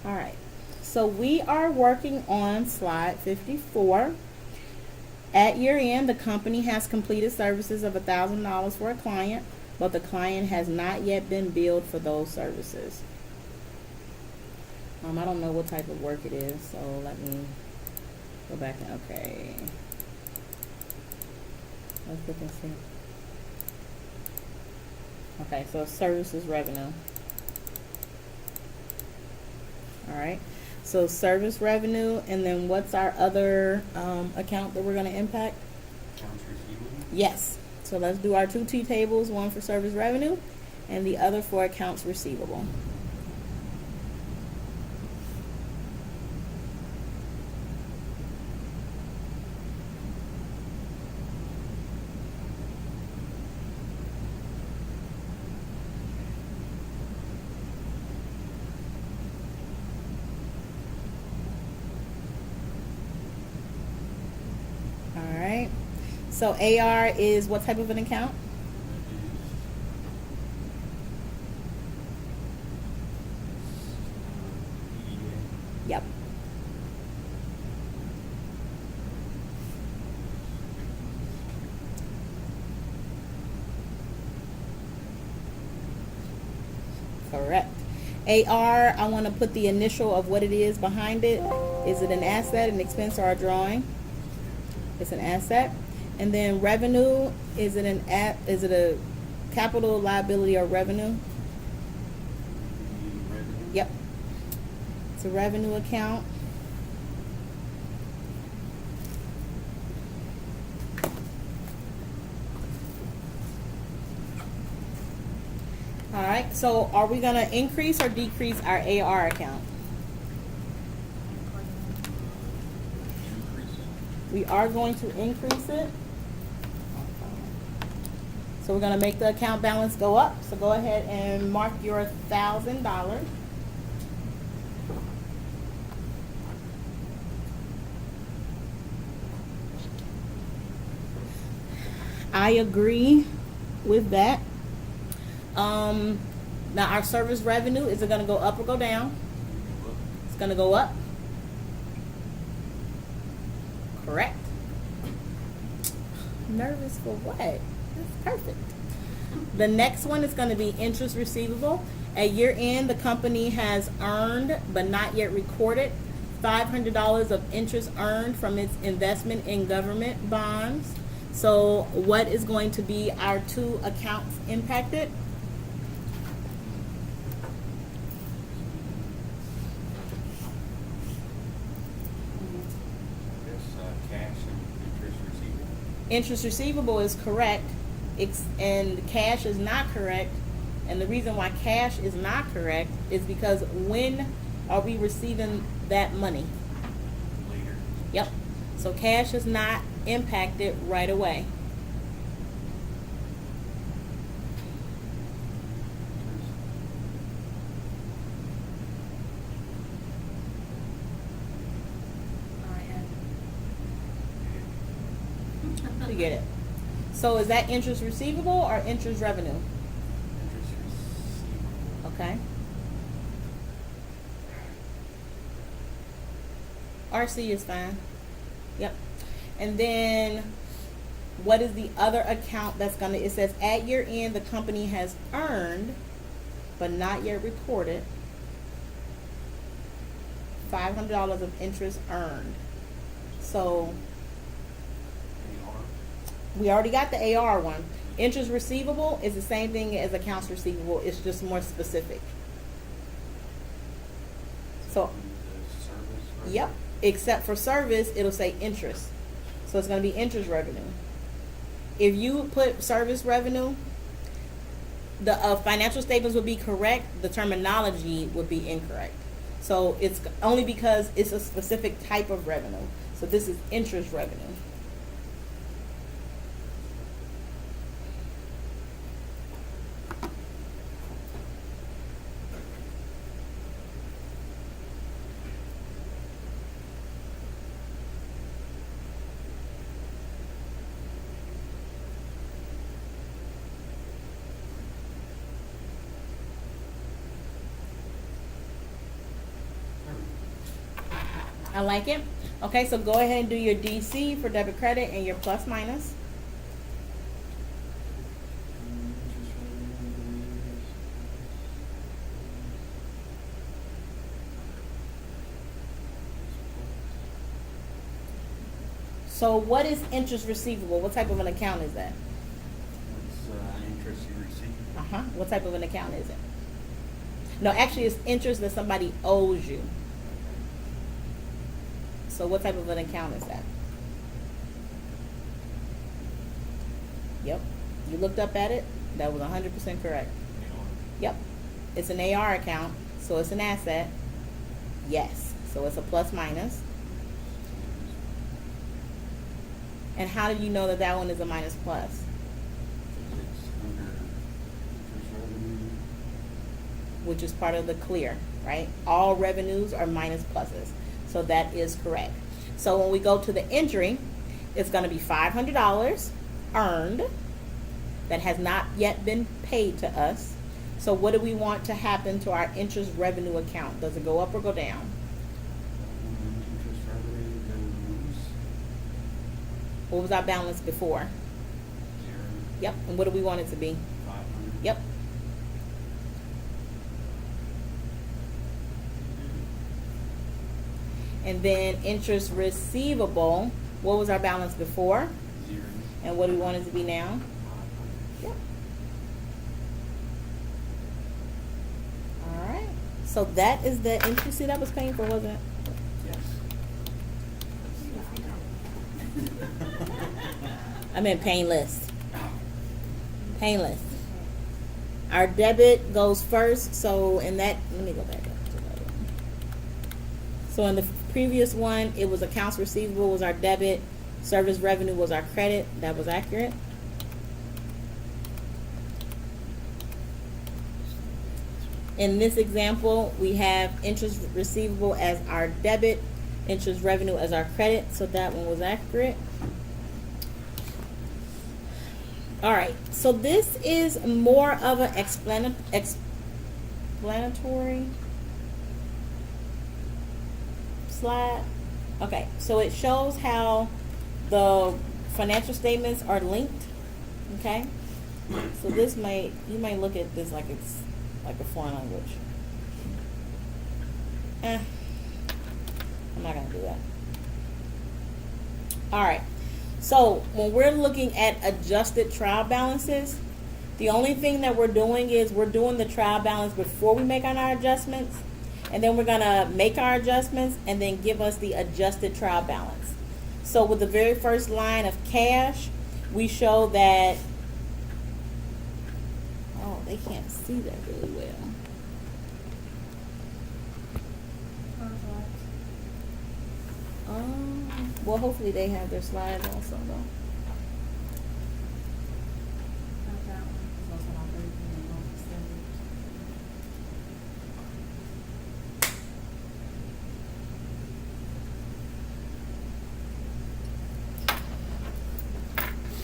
All right. So we are working on slide 54. At year end, the company has completed services of $1,000 for a client, but the client has not yet been billed for those services. I don't know what type of work it is, so let me go back and okay. Let's look and see. Okay, so services revenue. All right. So service revenue, and then what's our other account that we're going to impact? Accounts receivable? Yes. So let's do our two T tables, one for service revenue and the other for accounts receivable. All right. So AR is what type of an account? Yep. Correct. AR, I want to put the initial of what it is behind it. Is it an asset, an expense, or a drawing? It's an asset. And then revenue, is it is it a capital, liability, or revenue? Revenue? Yep. It's a revenue account. All right, so are we going to increase or decrease our AR account? Increase it. We are going to increase it. So we're going to make the account balance go up. So go ahead and mark your $1,000. I agree with that. Now our service revenue, is it going to go up or go down? It's going to go up. Correct. Nervous for what? That's perfect. The next one is going to be interest receivable. At year end, the company has earned but not yet recorded $500 of interest earned from its investment in government bonds. So what is going to be our two accounts impacted? Cash and interest receivable. Interest receivable is correct, and cash is not correct. And the reason why cash is not correct is because when are we receiving that money? Later. Yep. So cash is not impacted right away. You get it. So is that interest receivable or interest revenue? Interest receivable. Okay. RC is fine. Yep. And then what is the other account that's gonna, it says at year end the company has earned but not yet reported $500 of interest earned. So AR. we already got the AR one. Interest receivable is the same thing as accounts receivable. It's just more specific. So, The service revenue. yep. Except for service, it'll say interest. So it's going to be interest revenue. If you put service revenue, the financial statements would be correct. The terminology would be incorrect. So it's only because it's a specific type of revenue. So this is interest revenue. I like it. Okay, so go ahead and do your DC for debit credit and your plus minus. So what is interest receivable? What type of an account is that? It's interest you receive. Uh-huh. What type of an account is it? No, actually it's interest that somebody owes you. So what type of an account is that? Yep. You looked up at it. That was 100% correct. Yep. It's an AR account, so it's an asset. Yes. So it's a plus minus. And how do you know that that one is a minus plus? It's under interest revenue. Which is part of the clear, right? All revenues are minus pluses. So that is correct. So when we go to the entry, it's going to be $500 earned that has not yet been paid to us. So what do we want to happen to our interest revenue account? Does it go up or go down? Interest revenue goes What was our balance before? 0, Yep. And what do we want it to be? 500. Yep. And then interest receivable, what was our balance before? 0, And what do we want it to be now? 500. Yep. All right. So that is the entry. See, that was painful, wasn't it? Yes. I meant painless. Painless. Our debit goes first. So in that, let me go back up to that one. So in the previous one, it was accounts receivable was our debit, service revenue was our credit. That was accurate. In this example, we have interest receivable as our debit, interest revenue as our credit. So that one was accurate. All right, so this is more of an explanatory slide. Okay, so it shows how the financial statements are linked. Okay, so this you might look at this like it's like a foreign language. I'm not gonna do that. All right. So when we're looking at adjusted trial balances, the only thing that we're doing is we're doing the trial balance before we make our adjustments, and then we're gonna make our adjustments and then give us the adjusted trial balance. So with the very first line of cash, we show that, oh, they can't see that really well. Well, hopefully they have their slides also, though.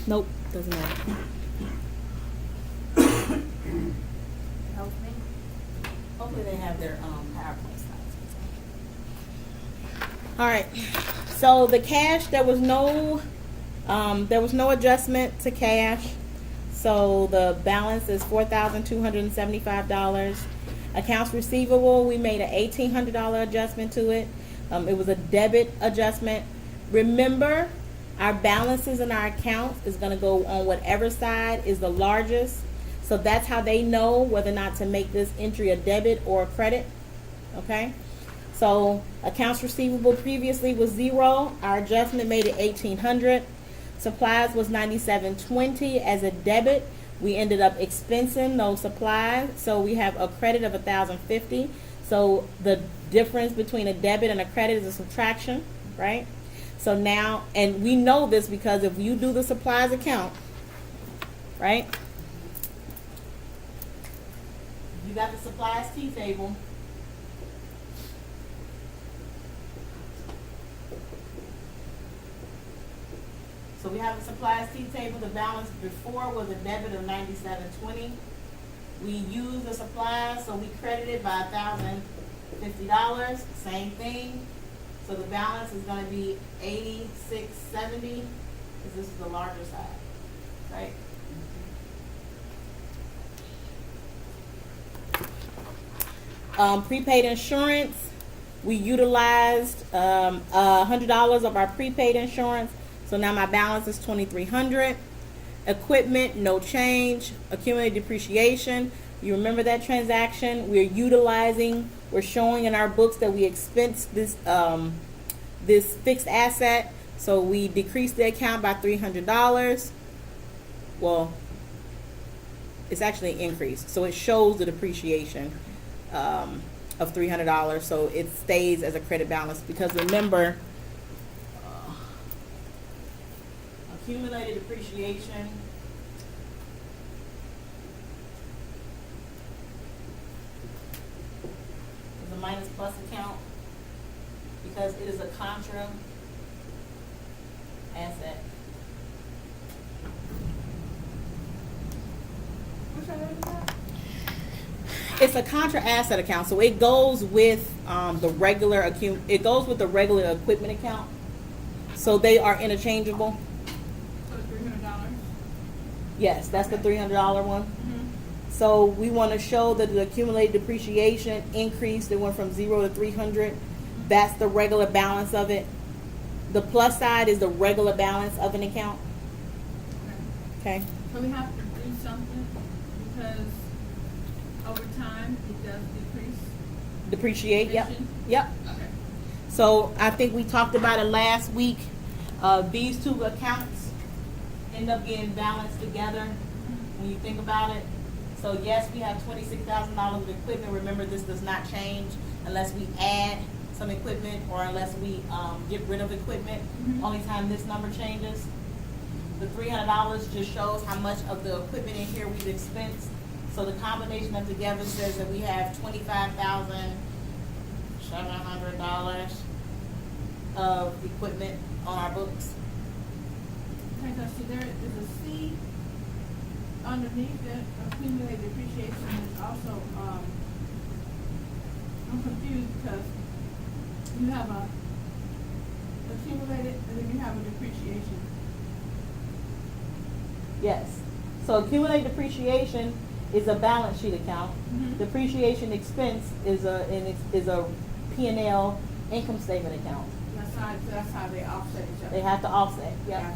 Nope, doesn't matter. Help me. Hopefully they have their PowerPoint slides. All right. So the cash, there was no adjustment to cash. So the balance is $4,275. Accounts receivable, we made an $1,800 adjustment to it. It was a debit adjustment. Remember, our balances in our accounts is going to go on whatever side is the largest. So that's how they know whether or not to make this entry a debit or a credit. Okay? So accounts receivable previously was 0. Our adjustment made it $1,800. Supplies was $97.20 as a debit. We ended up expensing those supplies, so we have a credit of $1,050. So the difference between a debit and a credit is a subtraction, right? So now, and we know this because if you do the supplies account, right? You got the supplies T table. So we have the supplies T table. The balance before was a debit of $97.20. We used the supplies, so we credited by $1,050. Same thing. So the balance is gonna be 8670, because this is the larger side, right? Prepaid insurance, we utilized $100 of our prepaid insurance, so now my balance is 2,300. Equipment, no change. Accumulated depreciation, you remember that transaction? We're showing in our books that we expensed this fixed asset, so we decreased the account by $300. Well, it's actually increased, so it shows the depreciation of $300, so it stays as a credit balance, because remember, accumulated depreciation is a minus plus account because it is a contra asset. Which one is that? It's a contra asset account, so it goes with the regular equipment account. So they are interchangeable. So $300? Yes, that's the $300 one. Mm-hmm. So we want to show that the accumulated depreciation increased. It went from 0 to 300. That's the regular balance of it. The plus side is the regular balance of an account. Okay. So we have to do something because over time it does decrease. Depreciate. Yep. Depreciation? Yep. Okay. So I think we talked about it last week. These two accounts end up getting balanced together when you think about it. So yes, we have $26,000 of equipment. Remember, this does not change unless we add some equipment or unless we get rid of equipment. Mhm. Only time this number changes. The $300 just shows how much of the equipment in here we've expensed. So the combination of together says that we have $25,700 of equipment on our books. Okay, so see there is a C underneath that accumulated depreciation is also, I'm confused because you have a accumulated and then you have a depreciation. Yes. So accumulated depreciation is a balance sheet account. Mhm. Depreciation expense is a P&L income statement account. That's how they offset each other. They have to offset. Gotcha. Yeah.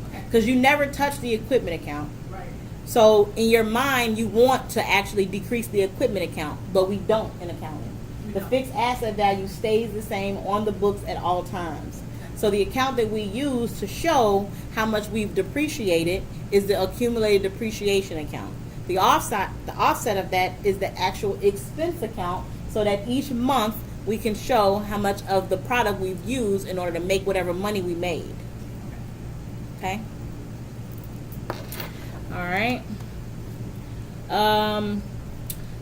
Okay, Because you never touch the equipment account. right. So in your mind, you want to actually decrease the equipment account, but we don't in accounting. We The don't. fixed asset value stays the same on the books at all times. So the account that we use to show how much we've depreciated is the accumulated depreciation account. The offset of that is the actual expense account, so that each month we can show how much of the product we've used in order to make whatever money we made. Okay? All right.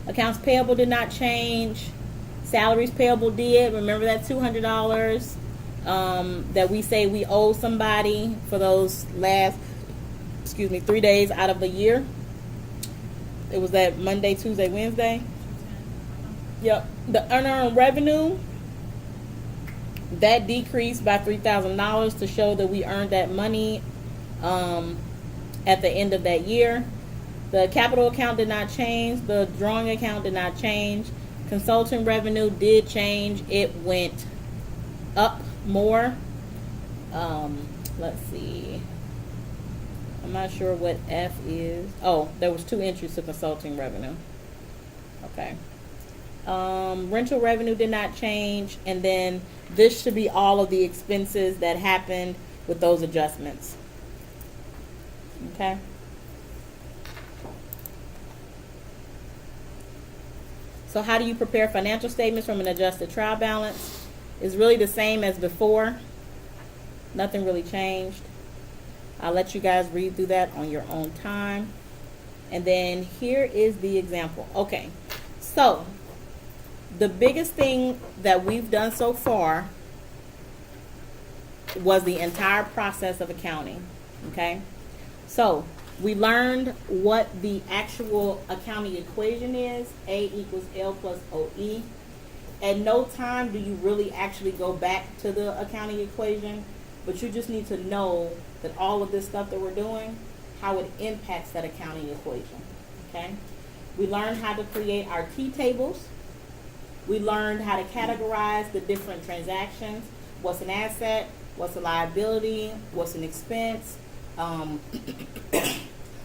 Accounts payable did not change. Salaries payable did. Remember that $200 that we say we owe somebody for those last, 3 days out of a year. It was that Monday, Tuesday, Wednesday. Yep. The unearned revenue, that decreased by $3,000 to show that we earned that money at the end of that year. The capital account did not change. The drawing account did not change. Consulting revenue did change. It went up more. Let's see. I'm not sure what F is. Oh, there was 2 entries to consulting revenue. Okay. Rental revenue did not change, and then this should be all of the expenses that happened with those adjustments. Okay. So how do you prepare financial statements from an adjusted trial balance? It's really the same as before. Nothing really changed. I'll let you guys read through that on your own time. And then here is the example. Okay, so the biggest thing that we've done so far was the entire process of accounting. Okay, so we learned what the actual accounting equation is. A equals L plus OE. At no time do you really actually go back to the accounting equation, but you just need to know that all of this stuff that we're doing, how it impacts that accounting equation, okay? We learned how to create our T-tables. We learned how to categorize the different transactions. What's an asset, what's a liability, what's an expense,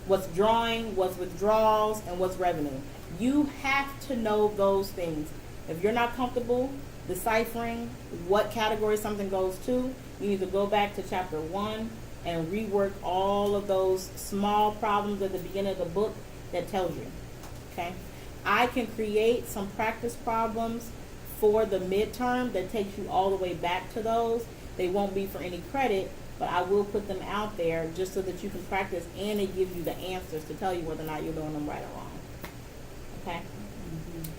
what's drawing, what's withdrawals, and what's revenue. You have to know those things. If you're not comfortable deciphering what category something goes to, you need to go back to chapter 1 and rework all of those small problems at the beginning of the book that tells you, okay? I can create some practice problems for the midterm that takes you all the way back to those. They won't be for any credit, but I will put them out there just so that you can practice and it gives you the answers to tell you whether or not you're doing them right or wrong, okay?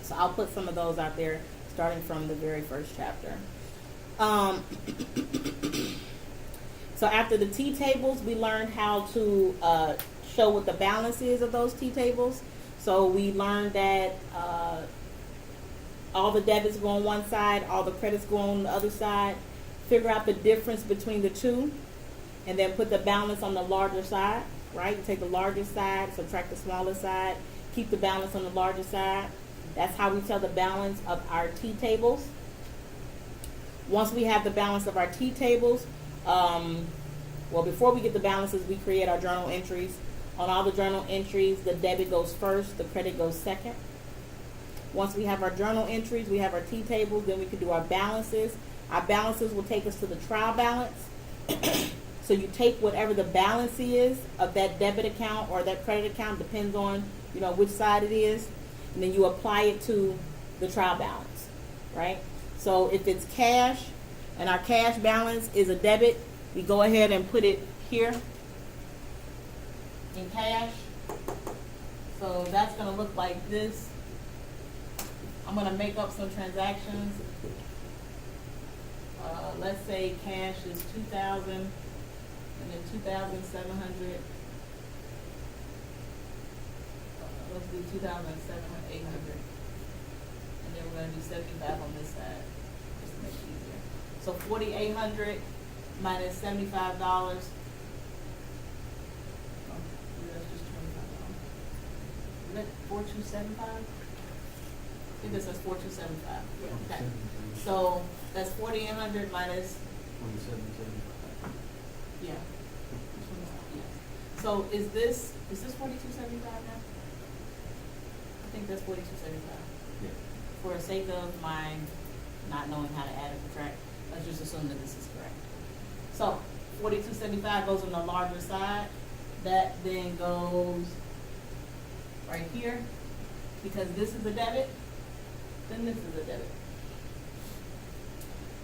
So I'll put some of those out there starting from the very first chapter. So after the T-tables, we learned how to show what the balance is of those T-tables. So we learned that all the debits go on one side, all the credits go on the other side. Figure out the difference between the two, and then put the balance on the larger side, right? You take the largest side, subtract the smaller side, keep the balance on the larger side. That's how we tell the balance of our T-tables. Once we have the balance of our T-tables, well, before we get the balances, we create our journal entries. On all the journal entries, the debit goes first, the credit goes second. Once we have our journal entries, we have our T-tables, then we can do our balances. Our balances will take us to the trial balance. So you take whatever the balance is of that debit account or that credit account, depends on, you know, which side it is, and then you apply it to the trial balance, right? So if it's cash and our cash balance is a debit, we go ahead and put it here in cash. So that's going to look like this. I'm going to make up some transactions. Let's say cash is 2,000 and then 2,700. Let's do 2,800. And then we're going to do 75 on this side, just to make it easier. So 4,800 minus $75. Oh, that's just $25. Is that 4,275? I think this says 4,275. Okay. So that's 4,800 minus. 2775. Yeah. Yeah. So is this 4,275 now? I think that's 4,275. Yeah. For the sake of my not knowing how to add and subtract, let's just assume that this is correct. So 4,275 goes on the larger side. That then goes right here, because this is a debit, then this is a debit.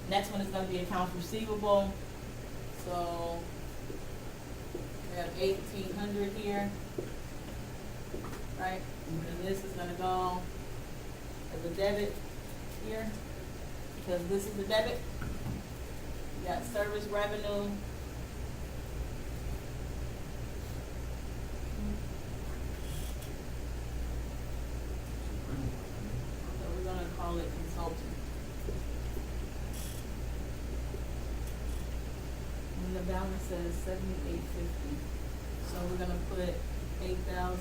Next one is going to be accounts receivable. So we have 1,800 here, right? And this is going to go as a debit here, because this is a debit. We got service revenue. So we're going to call it consulting. And the balance says 7,850. So we're going to put 8,000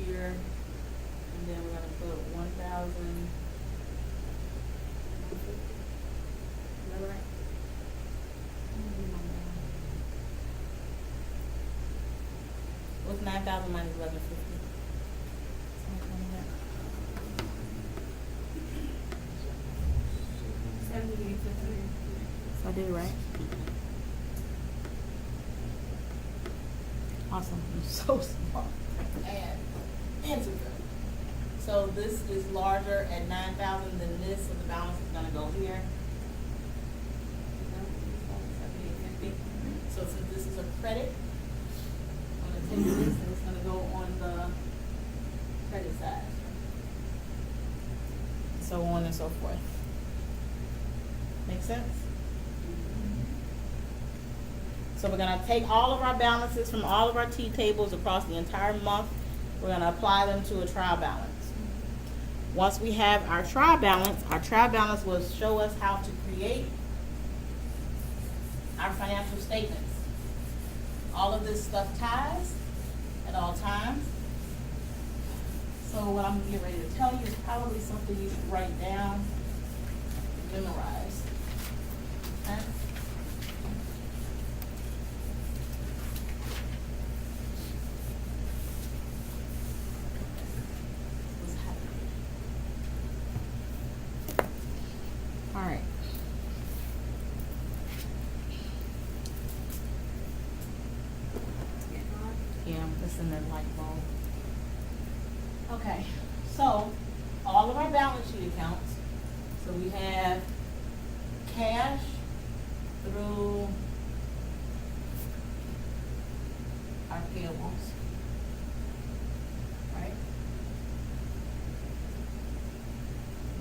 here, and then we're going to put 1,000. Is that right? What's 9,000 minus 1,150? 7,850. So I did it right. Awesome. You're so smart. And super. So this is larger at 9,000 than this, so the balance is going to go here. 7,850. So since this is a credit, I'm going to take this and it's going to go on the credit side. So on and so forth. Make sense? So we're going to take all of our balances from all of our T-tables across the entire month. We're going to apply them to a trial balance. Once we have our trial balance will show us how to create our financial statements. All of this stuff ties at all times. So what I'm getting ready to tell you is probably something you should write down, memorize. Okay? What's happening? All right. Yeah, I'm missing the light bulb. Okay, so all of our balance sheet accounts, so we have cash through our payables, right?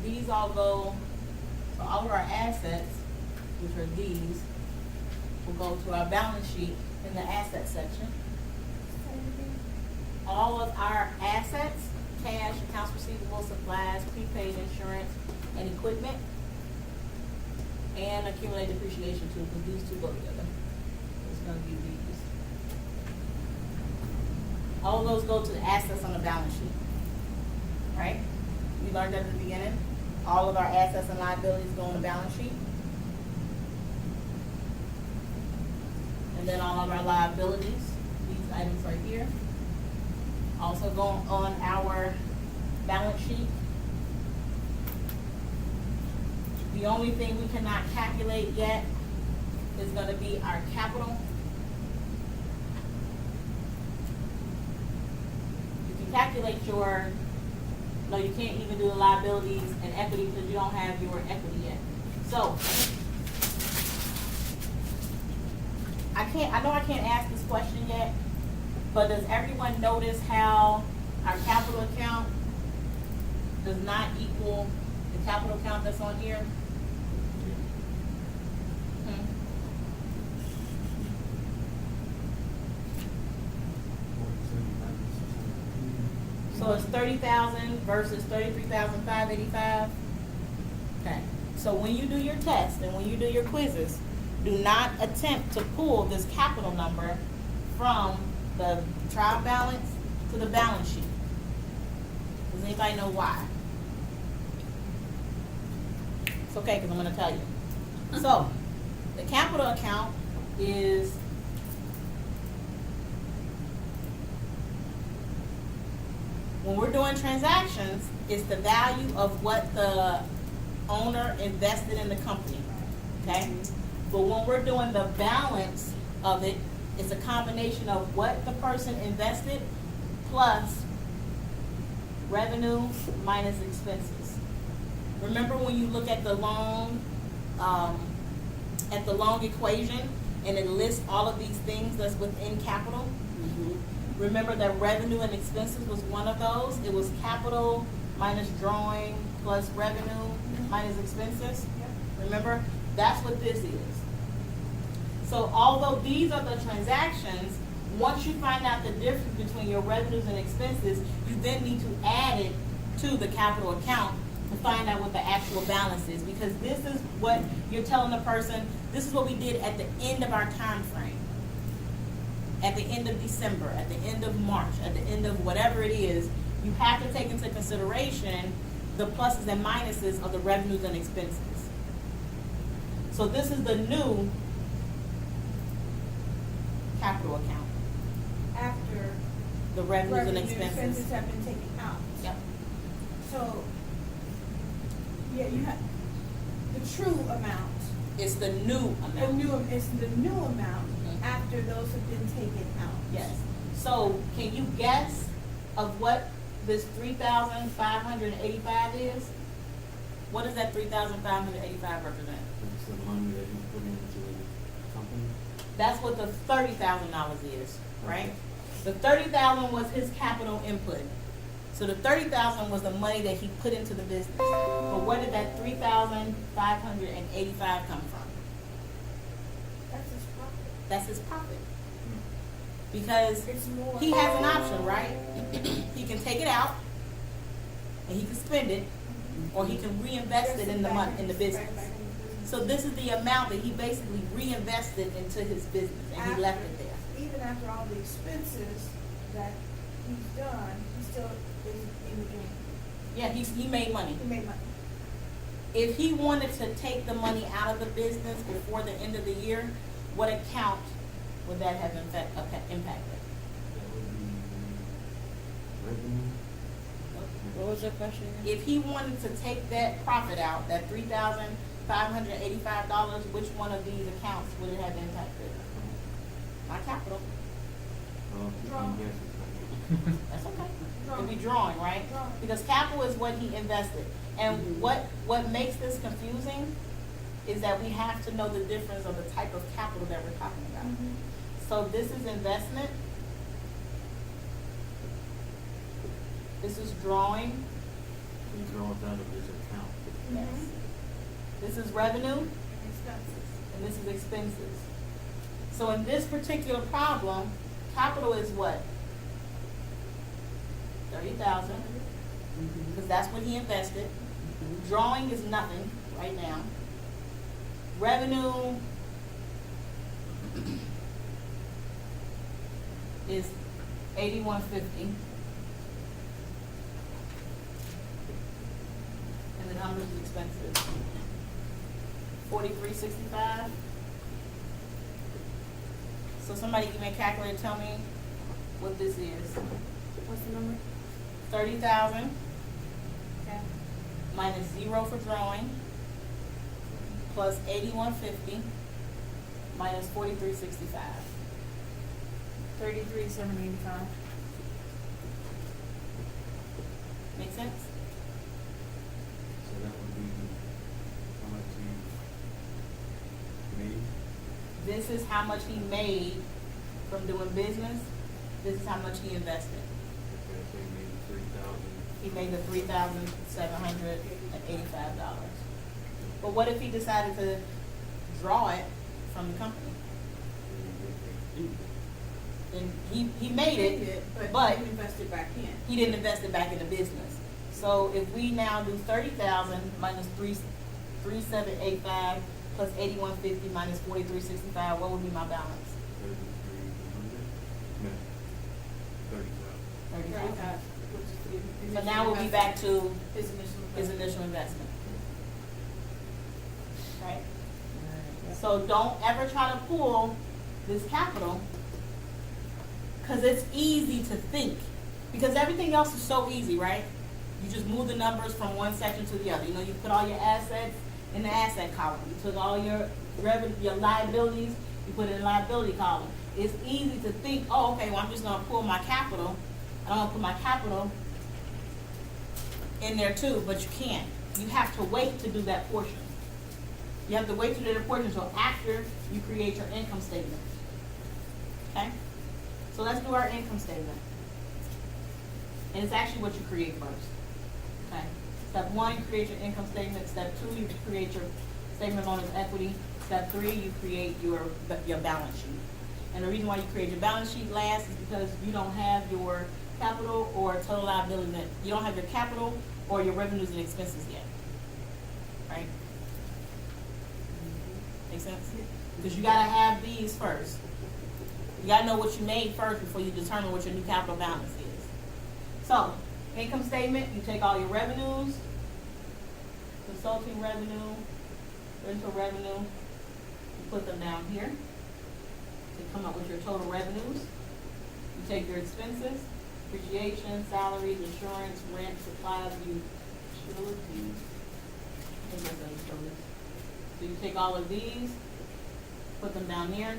These all go, so all of our assets, which are these, will go to our balance sheet in the asset section. All of our assets, cash, accounts receivable, supplies, prepaid insurance, and equipment, and accumulated depreciation too, because these two go together. It's gonna be these. All of those go to the assets on the balance sheet, right? We learned that at the beginning. All of our assets and liabilities go on the balance sheet. And then all of our liabilities, these items right here, also go on our balance sheet. The only thing we cannot calculate yet is gonna be our capital. You can calculate no, you can't even do the liabilities and equity because you don't have your equity yet. So, I know I can't ask this question yet, but does everyone notice how our capital account does not equal the capital account that's on here? So it's 30,000 versus 33,585. Okay. So when you do your test and when you do your quizzes, do not attempt to pull this capital number from the trial balance to the balance sheet. Does anybody know why? It's okay, because I'm going to tell you. So, the capital account is when we're doing transactions, it's the value of what the owner invested in the company, okay? But when we're doing the balance of it, it's a combination of what the person invested plus revenue minus expenses. Remember when you look at the loan equation and it lists all of these things that's within capital? Mm-hmm. Remember that revenue and expenses was one of those? It was capital minus drawing plus revenue minus expenses. Yep. Remember? That's what this is. So although these are the transactions, once you find out the difference between your revenues and expenses, you then need to add it to the capital account to find out what the actual balance is. Because this is what you're telling the person, this is what we did at the end of our time frame. At the end of December, at the end of March, at the end of whatever it is, you have to take into consideration the pluses and minuses of the revenues and expenses. So this is the new capital account. After The revenues and revenue expenses. have been taken out. Yep. So, yeah, you have the true amount. It's the new amount. It's the new amount Mhm. after those have been taken out. Yes. So can you guess of what this 3,585 is? What does that 3,585 represent? It's the money that you put into the company. That's what the $30,000 is, right? Okay. The 30,000 was his capital input. So the 30,000 was the money that he put into the business. But where did that 3,585 come from? That's his profit. That's his profit. Because It's more. he has an option, right? He can take it out and he can spend it, or he can reinvest it in the month, in the business. Back in the business. So this is the amount that he basically reinvested into his business, and he left it there. Even after all the expenses that he's done, he still is in the game. Yeah, he made money. He made money. If he wanted to take the money out of the business before the end of the year, what account would that have impacted? That would be revenue. What was your question? If he wanted to take that profit out, that $3,585, which one of these accounts would it have impacted? Not capital. Draw. That's okay. Drawing. It'd be drawing, right? Drawing. Because capital is what he invested. And what makes this confusing is that we have to know the difference of the type of capital that we're talking about. So this is investment. This is drawing. He draws out of his account. Yes. This is revenue, And expenses. and this is expenses. So in this particular problem, capital is what? 30,000, because that's what he invested. Drawing is nothing right now. Revenue is 8150. And then how much is expenses? 4365. So somebody give me a calculator, tell me what this is. What's the number? 30,000 Okay. minus 0 for drawing, plus 8150 minus 4365. 33,785. Make sense? So that would be how much he made. This is how much he made from doing business. This is how much he invested. Okay, so he made 3,000. He made the $3,785. But what if he decided to draw it from the company? Then he made it, but you invested back in. he didn't invest it back in the business. So if we now do 30,000 minus 3,785 plus 8150 minus 4365, what would be my balance? 3,300? No. 30,000. 30,000. Which is the So now we'll be initial back to investment. His initial his investment. initial investment. Right? So don't ever try to pull this capital, because it's easy to think. Because everything else is so easy, right? You just move the numbers from one section to the other. You know, you put all your assets in the asset column. You took all your liabilities, you put it in the liability column. It's easy to think, oh, okay, well, I'm just gonna pull my capital, and I'm gonna put my capital in there too, but you can't. You have to wait to do that portion. You have to wait to do that portion until after you create your income statement. Okay? So let's do our income statement. And it's actually what you create first. Okay? Step 1, create your income statement. Step 2, you create your statement known as equity. Step 3, you create your balance sheet. And the reason why you create your balance sheet last is because you don't have your capital or total liability. You don't have your capital or your revenues and expenses yet. Right? Make sense? Because you gotta have these first. You gotta know what you made first before you determine what your new capital balance is. So, income statement, you take all your revenues, consulting revenue, rental revenue, you put them down here to come up with your total revenues. You take your expenses, depreciation, salaries, insurance, rent, supplies, utilities. I think that's utilities. So you take all of these, put them down here.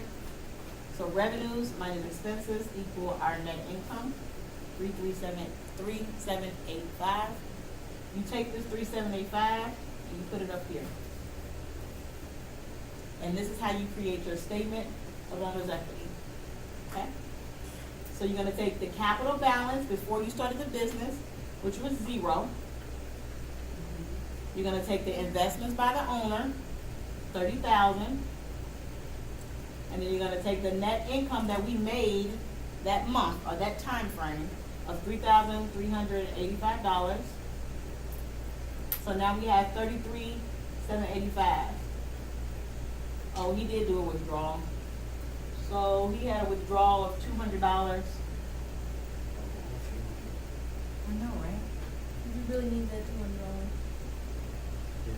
So revenues minus expenses equal our net income, 3785. You take this 3785 and you put it up here. And this is how you create your statement of owner's equity. Okay? So you're gonna take the capital balance before you started the business, which was 0. You're gonna take the investments by the owner, 30,000. And then you're gonna take the net income that we made that month or that time frame of $3,385. So now we have 33,785. Oh, he did do a withdrawal. So he had a withdrawal of $200. I know, right? You really need that $200.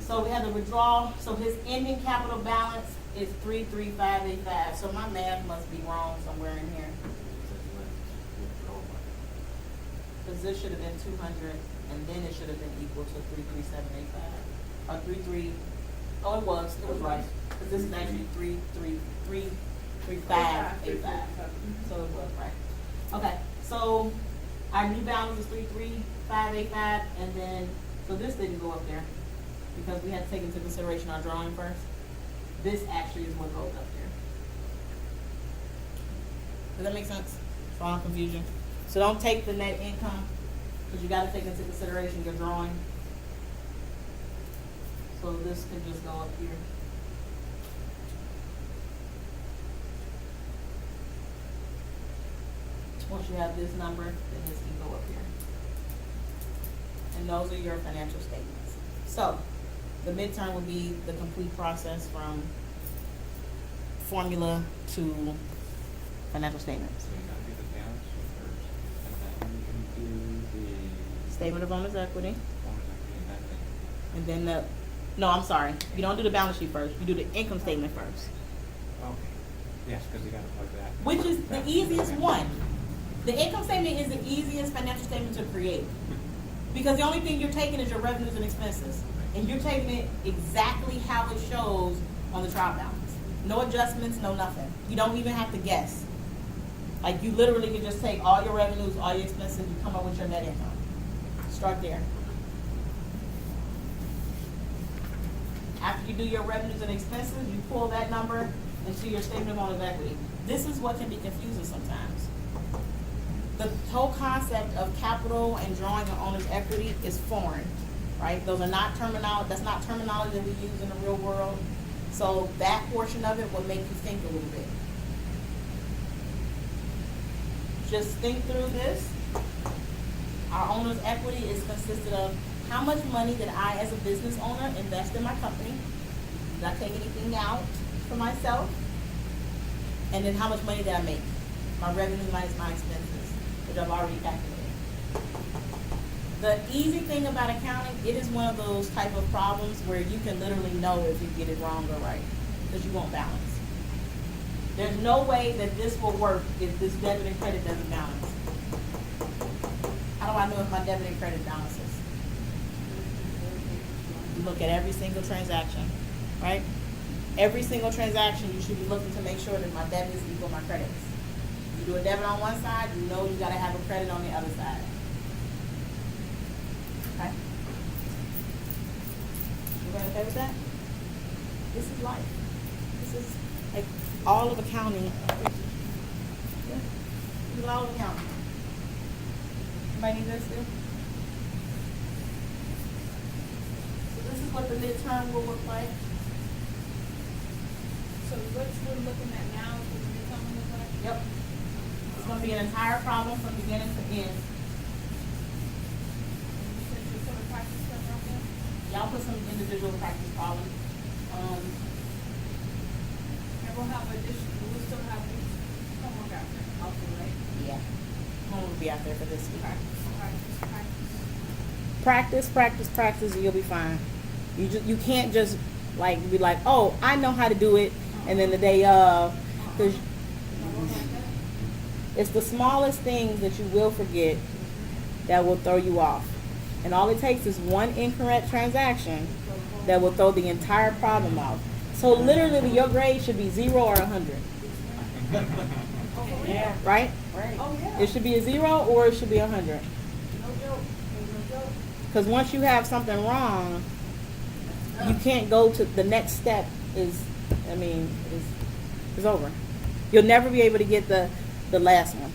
So we have the withdrawal, so his ending capital balance is 33,585. So my math must be wrong somewhere in here. Cause this should have been 200, and then it should have been equal to 33,785. Or 33, oh it was right. Cause this is actually 33,585. So it was right. Okay, so our new balance is 33,585, and then, so this didn't go up there because we had to take into consideration our drawing first. This actually is what goes up there. Does that make sense? For all confusion. So don't take the net income, because you gotta take into consideration your drawing. So this can just go up here. Once you have this number, then this can go up here. And those are your financial statements. So, the midterm would be the complete process from formula to financial statements. So you gotta do the balance sheet first, and then you can do the Statement of owner's equity, bonus equity, and then and then no, I'm sorry, you don't do the balance sheet first, you do the income statement first, okay, yes, because you gotta plug that. which is the easiest one. The income statement is the easiest financial statement to create, because the only thing you're taking is your revenues and expenses, and you're taking it exactly how it shows on the trial balance. No adjustments, no nothing. You don't even have to guess. Like, you literally can just take all your revenues, all your expenses, you come up with your net income. Start there. After you do your revenues and expenses, you pull that number into your statement of owner's equity. This is what can be confusing sometimes. The whole concept of capital and drawing of owner's equity is foreign, right? Those are not terminology, that's not terminology that we use in the real world. So that portion of it will make you think a little bit. Just think through this. Our owner's equity is consisted of how much money did I as a business owner invest in my company? Did I take anything out for myself? And then how much money did I make? My revenue minus my expenses, which I've already calculated. The easy thing about accounting, it is one of those type of problems where you can literally know if you get it wrong or right, because you won't balance. There's no way that this will work if this debit and credit doesn't balance. How do I know if my debit and credit balances? You look at every single transaction, right? Every single transaction, you should be looking to make sure that my debit is equal to my credits. You do a debit on one side, you know you gotta have a credit on the other side. Okay? Everybody okay with that? This is life. This is like all of accounting. Yeah. This is all of accounting. Anybody need this still? So this is what the midterm will look like. So what we're looking at now is what the midterm will look like? Yep. It's gonna be an entire problem from beginning to end. You said you put a practice stuff out there? Y'all put some individual practice problems. And we'll have we'll still have homework out there also, right? Yeah. Home will be out there for this week. Practice. Practice, and you'll be fine. You can't just like be like, oh, I know how to do it, and then the day of, because it's the smallest things that you will forget that will throw you off. And all it takes is one incorrect transaction that will throw the entire problem off. So literally your grade should be 0 or 100. Yeah. Right? Right. Oh, yeah. It should be a 0 or it should be 100. No joke. There's no joke. Because once you have something wrong, you can't go to the next step is over. You'll never be able to get the last one.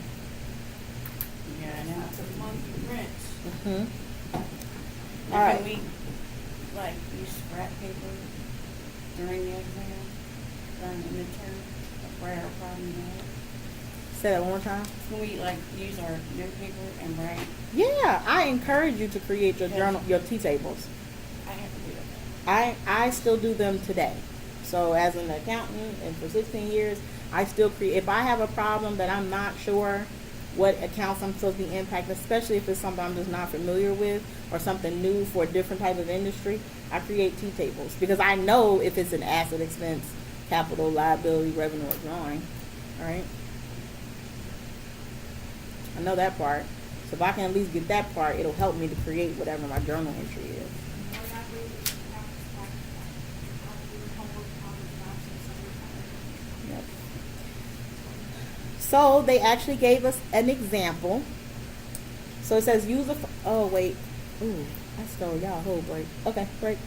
Yeah, now it's a monthly rent. Mm-hmm. All right. Can we, like, use scrap paper during the exam, during the midterm, write our problem down? Say that one more time. Can we, like, use our note paper and write? Yeah, I encourage you to create your journal, your T tables. I I still do them today. So as an accountant and for 16 years, I still create, if I have a problem that I'm not sure what accounts I'm supposed to be impacted, especially if it's something I'm just not familiar with or something new for a different type of industry, I create T tables because I know if it's an asset, expense, capital, liability, revenue, or drawing, all right? I know that part. So if I can at least get that part, it'll help me to create whatever my journal entry is. More that way, you have to start, have to do the homework on the documents every time. Yep. So they actually gave us an example. So it says use a, oh wait, ooh, I stole y'all whole break. Okay, break.